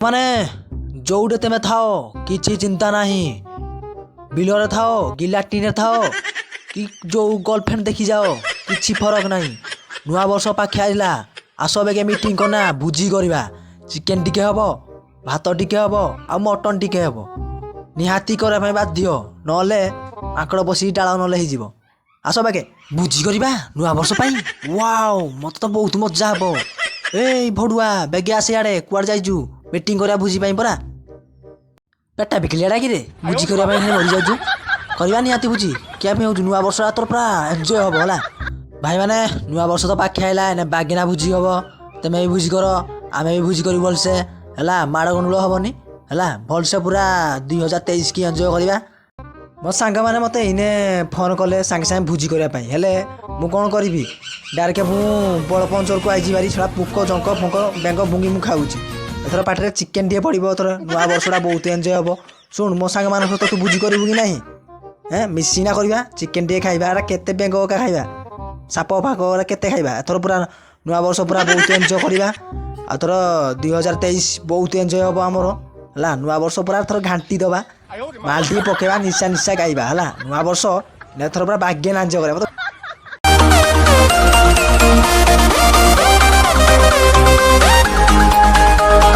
ମାନେ ଯୋଉଟେ ତେମେ ଥାଅ କିଛି ଚିନ୍ତା ନାହିଁ। ବିଲରେ ଥାଅ କି ଲାଟ୍ରିନରେ ଥାଅ କି ଯୋଉ ଗର୍ଲଫ୍ରେଣ୍ଡ ଦେଖି ଯାଅ କିଛି ଫରକ ନାହିଁ। ନୂଆ ବର୍ଷ ପାଖେ ଆଇଲା ଆସ ବେগে ମିଟିଂ କରନା ଭୋଜି କରିବା। ଚିକେନ ଟିକେ ହବ, ଭାତ ଟିକେ ହବ ଆଉ ମଟନ ଟିକେ ହବ। ନିହାତି କରିବା ପାଇଁ ବାଧ୍ୟ, ନହେଲେ ମାଙ୍କଡ଼ ବସିକି ଡାଳ ନହେଲେ ହେଇଯିବ। ଆସ ବେগে ଭୋଜି କରିବା ନୂଆ ବର୍ଷ ପାଇଁ। ୱାଓ ମତେ ତ ବହୁତ ମଜା ହବ। ଏଇ ଭଡୁଆ ବେগে ଆସେ ଆଡ଼େ, କୁଆଡ଼େ ଯାଇଛୁ? ମିଟିଂ କରିବା ଭୋଜି ପାଇଁ ପରା। ପେଟା ବିକିଲିଆଟା କିରେ ଭୋଜି କରିବା ପାଇଁ ଖାଲି ମରିଯାଉଛୁ। କରିବା ନିହାତି ଭୋଜି, କିଆ ପାଇଁ ହଉଛି? ନୂଆ ବର୍ଷଟା ତୋର ପୁରା ଏନ୍ଜୟ ହବ ହେଲା। ଭାଇମାନେ ନୂଆ ବର୍ଷ ତ ପାଖେ ଆଇଲା, ଏନେ ବାଗିନା ଭୋଜି ହବ। ତମେ ବି ଭୋଜି କର, ଆମେ ବି ଭୋଜି କରିବୁ ଭଲସେ ହେଲା। ମାଡ଼ ଗଣ୍ଡଗୋଳ ହବନି ହେଲା। ଭଲସେ ପୁରା 2023 କି ଏନ୍ଜୟ କରିବା। ମୋ ସାଙ୍ଗମାନେ ମୋତେ ଏଇନେ ଫୋନ୍ କଲେ ସାଙ୍ଗେ ସାଙ୍ଗେ ଭୋଜି କରିବା ପାଇଁ, ହେଲେ ମୁଁ କ'ଣ କରିବି? ଡାଇରେକ୍ଟ ମୁଁ ବଳ ପଞ୍ଚରକୁ ଆଇଛି ଭାରି। ସେଟା ପୋକ ଜଙ୍କ ଫଙ୍କ ବେଙ୍ଗ ଭୁଙ୍ଗି ମୁଁ ଖାଉଛି। ଏଥର ପାଟିରେ ଚିକେନ ଟିକେ ପଡ଼ିବ। ଏଥର ନୂଆ ବର୍ଷଟା ବହୁତ ଏନ୍ଜୟ ହବ। ଶୁଣ ମୋ ସାଙ୍ଗମାନଙ୍କ ସହିତ ତୁ ଭୋଜି କରିବୁ କି ନାହିଁ? ମିଶିନା କରିବା, ଚିକେନ ଟିକେ ଖାଇବା। ଏଟା କେତେ ବେଙ୍ଗ ଏକା ଖାଇବା, ସାପ ଫାକ କେତେ ଖାଇବା। ଏଥର ପୁରା ନୂଆ ବର୍ଷ ପୁରା ବହୁତ ଏନ୍ଜୟ କରିବା। ଆଉ ଥର 2023 ବହୁତ ଏନ୍ଜୟ ହବ ଆମର ହେଲା। ନୂଆ ବର୍ଷ ପୁରା ଥର ଘାଣ୍ଟି ଦେବା, ମାଲ ଟିକେ ପକେଇବା, ନିଶା ଗାଇବା ହେଲା। ନୂଆ ବର୍ଷ ଏଥର ପୁରା ବାଗେନା ଏନ୍ଜୟ କରିବା।